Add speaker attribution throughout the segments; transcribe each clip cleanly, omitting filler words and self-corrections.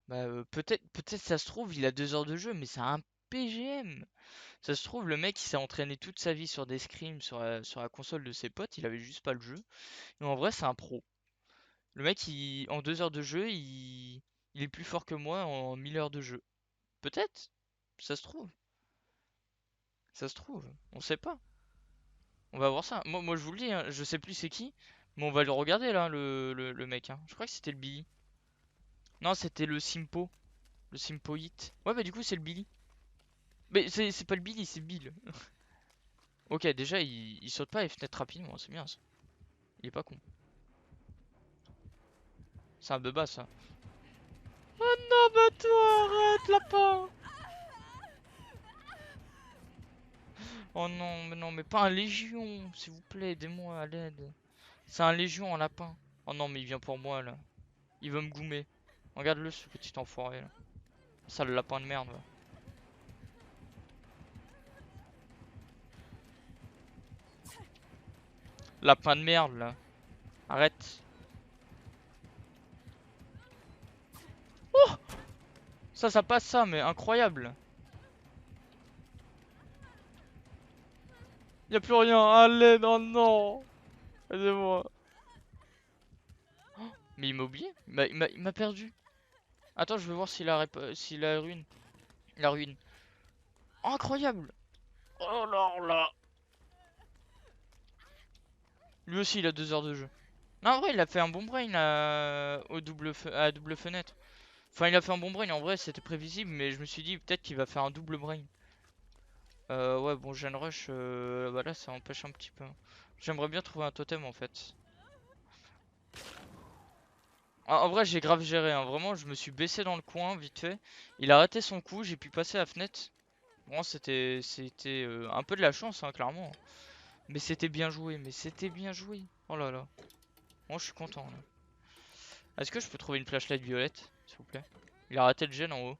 Speaker 1: Bah peut-être ça se trouve, il a 2 heures de jeu, mais c'est un PGM. Ça se trouve, le mec il s'est entraîné toute sa vie sur des scrims, sur la console de ses potes, il avait juste pas le jeu. Mais en vrai, c'est un pro. Le mec, en 2 heures de jeu, il est plus fort que moi en 1000 heures de jeu. Peut-être. Ça se trouve. Ça se trouve. On sait pas. On va voir ça. Moi je vous le dis, hein, je sais plus c'est qui. Mais on va le regarder là, le mec, hein. Je crois que c'était le Billy. Non, c'était le Simpo. Le Simpo Hit. Ouais, bah du coup, c'est le Billy. Mais c'est pas le Billy, c'est Bill. Ok, déjà, il saute pas les fenêtres rapidement, c'est bien ça. Il est pas con. C'est un bas ça. Oh non, bah toi, arrête, lapin! Oh non, mais pas un légion, s'il vous plaît, aidez-moi à l'aide. C'est un légion en lapin. Oh non, mais il vient pour moi là. Il veut me goumer. Regarde-le, ce petit enfoiré là. Sale lapin de merde, va. Lapin de merde là. Arrête. Oh! Ça passe ça, mais incroyable. Y a plus rien. Allez, non, non. Aidez-moi. Mais il m'a oublié. Il m'a perdu. Attends, je vais voir s'il a ruine. La ruine. Oh, incroyable. Oh là là. Lui aussi, il a 2 heures de jeu. Non, en vrai, il a fait un bon brain à double fenêtre. Enfin, il a fait un bon brain. En vrai, c'était prévisible, mais je me suis dit peut-être qu'il va faire un double brain. Ouais, bon, Gen Rush, bah là, ça empêche un petit peu. J'aimerais bien trouver un totem en fait. En vrai, j'ai grave géré, hein. Vraiment, je me suis baissé dans le coin vite fait. Il a raté son coup, j'ai pu passer la fenêtre. Bon, c'était un peu de la chance, hein, clairement. Mais c'était bien joué, mais c'était bien joué. Oh là là. Moi, je suis content là. Est-ce que je peux trouver une flashlight violette, s'il vous plaît? Il a raté le gen en haut.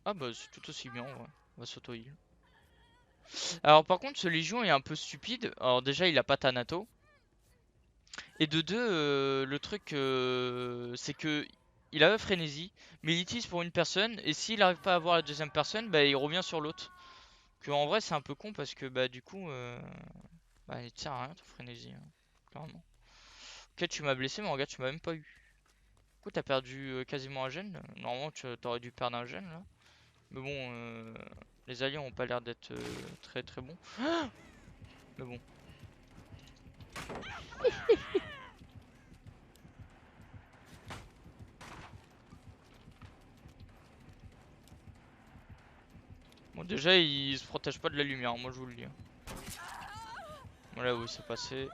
Speaker 1: Ah bah, c'est tout aussi bien, ouais. On va s'auto-heal. Alors, par contre, ce Légion est un peu stupide. Alors, déjà, il a pas Thanato. Et de deux, le truc, c'est que il a frénésie, mais il utilise pour une personne, et s'il arrive pas à avoir la deuxième personne, bah il revient sur l'autre. Que en vrai, c'est un peu con parce que bah du coup, bah il te sert à rien ton frénésie, hein, clairement. Ok, tu m'as blessé, mais regarde, tu m'as même pas eu. Du coup, t'as perdu quasiment un gène. Normalement, tu t'aurais dû perdre un gène là. Mais bon, les alliés ont pas l'air d'être très très bons. Mais bon. Bon, déjà, il se protège pas de la lumière, moi je vous le dis, hein. Voilà où c'est passé.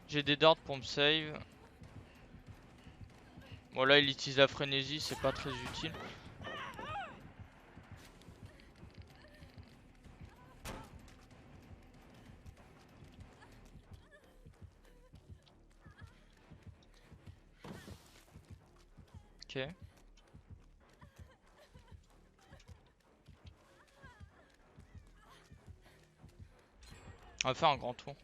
Speaker 1: J'ai des dards pour me save. Bon là il utilise la frénésie, c'est pas très utile. Ok. On va faire un grand tour.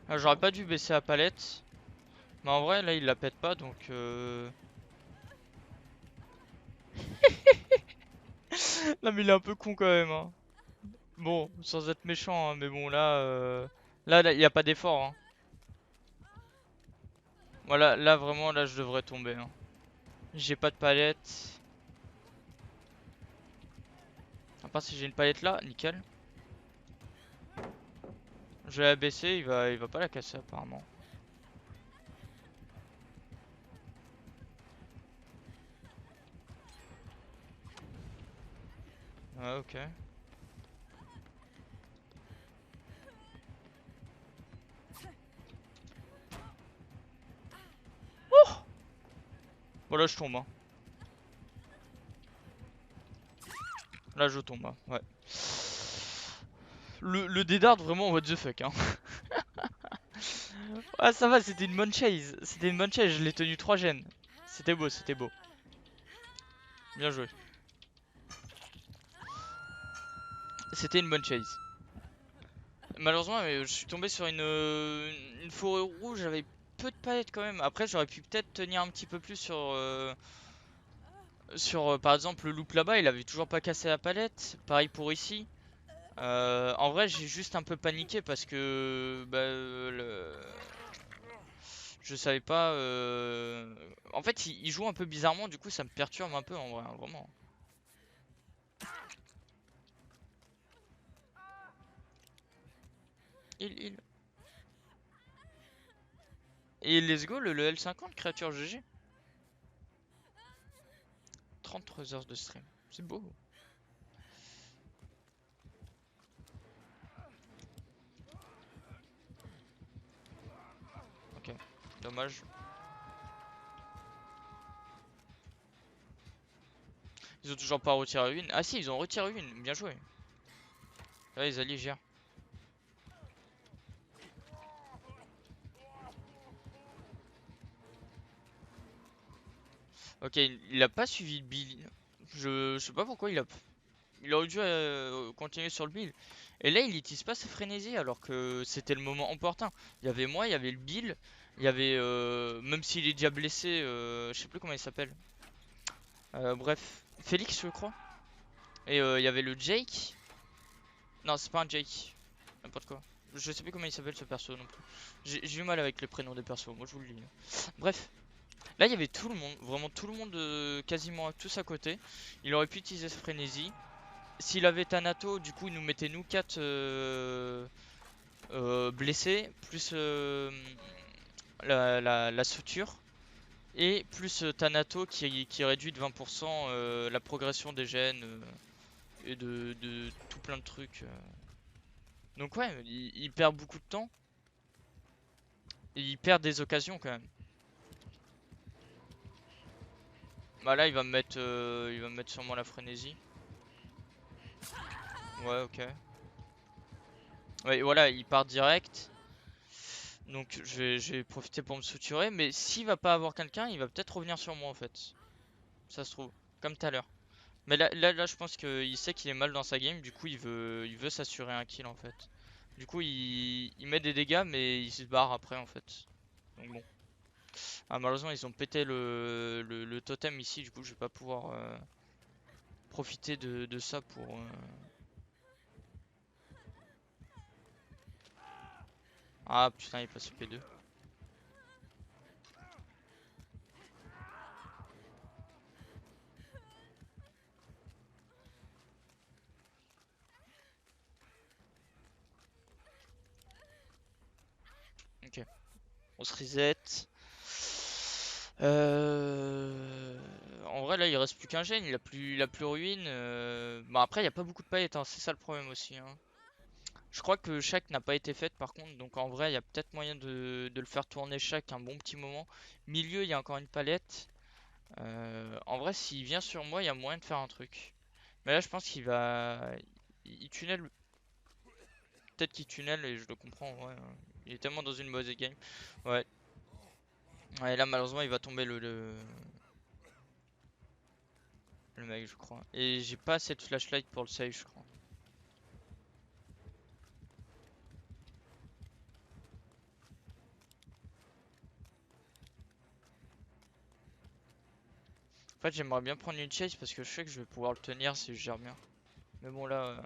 Speaker 1: Ah, j'aurais pas dû baisser la palette. Mais en vrai là il la pète pas donc Non mais il est un peu con quand même, hein. Bon, sans être méchant, hein, mais bon là là il y a pas d'effort, hein. Voilà, là vraiment là je devrais tomber, hein. J'ai pas de palette. À part si j'ai une palette là, nickel. Je vais la baisser, il va pas la casser apparemment. Ouais, ok. Bon là je tombe, hein. Là je tombe, hein, ouais. Le dédard vraiment what the fuck hein. Ah ça va, c'était une bonne chase. C'était une bonne chase, je l'ai tenu 3 gènes. C'était beau, c'était beau. Bien joué. C'était une bonne chase. Malheureusement, je suis tombé sur une forêt rouge, j'avais peu de palettes quand même. Après, j'aurais pu peut-être tenir un petit peu plus sur par exemple, le loop là-bas, il avait toujours pas cassé la palette. Pareil pour ici. En vrai, j'ai juste un peu paniqué parce que bah, je savais pas. En fait, il joue un peu bizarrement, du coup, ça me perturbe un peu en vrai, hein, vraiment. Il. Et let's go, le L50, créature GG. 33 heures de stream. C'est beau. Ok, dommage. Ils ont toujours pas retiré une. Ah si, ils ont retiré une. Bien joué. Là, les alliés gèrent. Ok, il a pas suivi le build. Je sais pas pourquoi il aurait dû continuer sur le build. Et là, il utilise pas sa frénésie alors que c'était le moment opportun. Il y avait moi, il y avait le Bill, il y avait même s'il est déjà blessé, je sais plus comment il s'appelle. Bref, Félix, je crois. Et il y avait le Jake. Non, c'est pas un Jake. N'importe quoi. Je sais plus comment il s'appelle ce perso non plus. J'ai eu mal avec les prénoms des persos, moi je vous le dis. Bref, là il y avait tout le monde, vraiment tout le monde, quasiment tous à côté. Il aurait pu utiliser sa frénésie. S'il avait Thanato, du coup il nous mettait nous 4 blessés, plus la suture. Et plus Thanato qui réduit de 20% la progression des gènes et de tout plein de trucs. Donc ouais, il perd beaucoup de temps. Et il perd des occasions quand même. Bah là il va me mettre sûrement la frénésie. Ouais ok. Ouais voilà, il part direct. Donc je vais profiter pour me suturer. Mais s'il va pas avoir quelqu'un, il va peut-être revenir sur moi en fait. Ça se trouve. Comme tout à l'heure. Mais là, je pense qu'il sait qu'il est mal dans sa game. Du coup, il veut s'assurer un kill en fait. Du coup, il met des dégâts, mais il se barre après en fait. Donc bon. Ah, malheureusement, ils ont pété le totem ici. Du coup, je vais pas pouvoir profiter de ça pour. Ah putain, il passe P2. Ok. On se reset. En vrai, là, il reste plus qu'un gène. Il a plus ruine. Bon, après, il n'y a pas beaucoup de paillettes, hein, c'est ça le problème aussi, hein. Je crois que chaque n'a pas été faite par contre, donc en vrai il y a peut-être moyen de le faire tourner chaque un bon petit moment. Milieu, il y a encore une palette. En vrai, s'il vient sur moi, il y a moyen de faire un truc. Mais là, je pense qu'il va. Il tunnel. Peut-être qu'il tunnel et je le comprends. Ouais, hein. Il est tellement dans une mauvaise game. Ouais. Ouais, là, malheureusement, il va tomber le mec, je crois. Et j'ai pas assez de flashlight pour le save, je crois. En fait, j'aimerais bien prendre une chase parce que je sais que je vais pouvoir le tenir si je gère bien. Mais bon, là.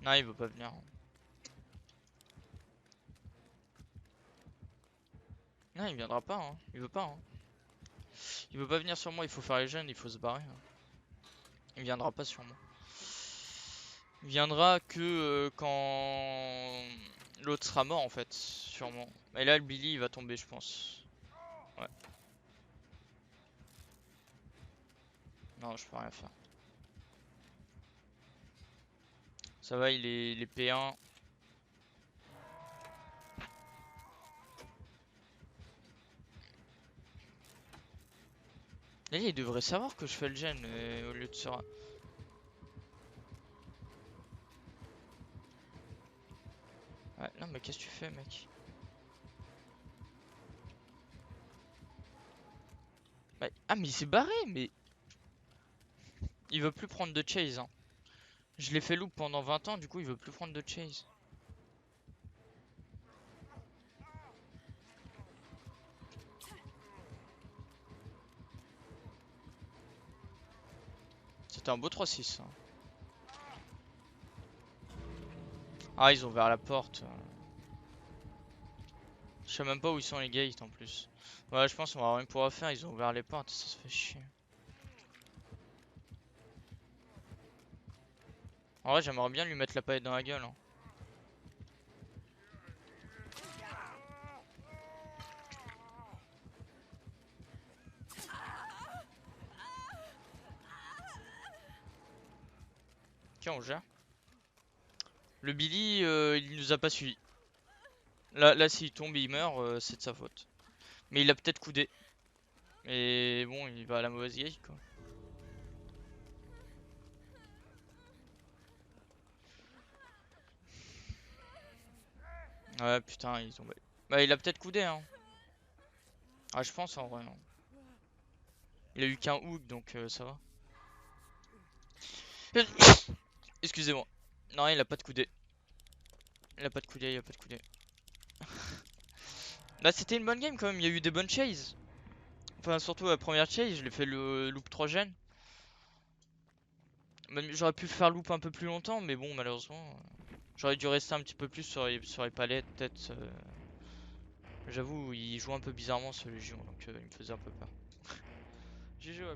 Speaker 1: Non, il veut pas venir. Non, il viendra pas, hein. Il veut pas, hein. Il veut pas venir sur moi, il faut faire les jeunes, il faut se barrer, hein. Il viendra pas sur moi. Il viendra que quand l'autre sera mort, en fait, sûrement. Et là, le Billy, il va tomber, je pense. Ouais. Non, je peux rien faire. Ça va, il est P1. Et il devrait savoir que je fais le gen au lieu de se... Ouais, non mais qu'est-ce que tu fais mec? Ah mais il s'est barré mais... Il veut plus prendre de chase hein. Je l'ai fait loop pendant 20 ans, du coup il veut plus prendre de chase. C'était un beau 3-6 hein. Ah ils ont ouvert la porte. Je sais même pas où ils sont les gates en plus. Ouais je pense qu'on va rien pouvoir faire, ils ont ouvert les portes, ça se fait chier. En vrai j'aimerais bien lui mettre la paillette dans la gueule hein. Tiens on gère. Le Billy il nous a pas suivi. Là s'il tombe et il meurt c'est de sa faute. Mais il a peut-être coudé. Et bon il va à la mauvaise gate quoi. Ouais putain ils ont... Bah il a peut-être coudé hein. Ah je pense en vrai hein. Il a eu qu'un hook donc ça va. Excusez-moi. Non il a pas de coudé. Il a pas de coudé, il a pas de coudé. Bah c'était une bonne game quand même, il y a eu des bonnes chases. Enfin surtout la première chase, je l'ai fait le loop 3 gen. Même j'aurais pu faire loop un peu plus longtemps mais bon malheureusement j'aurais dû rester un petit peu plus sur les palettes peut-être. J'avoue il joue un peu bizarrement ce Légion donc il me faisait un peu peur. GG ouais,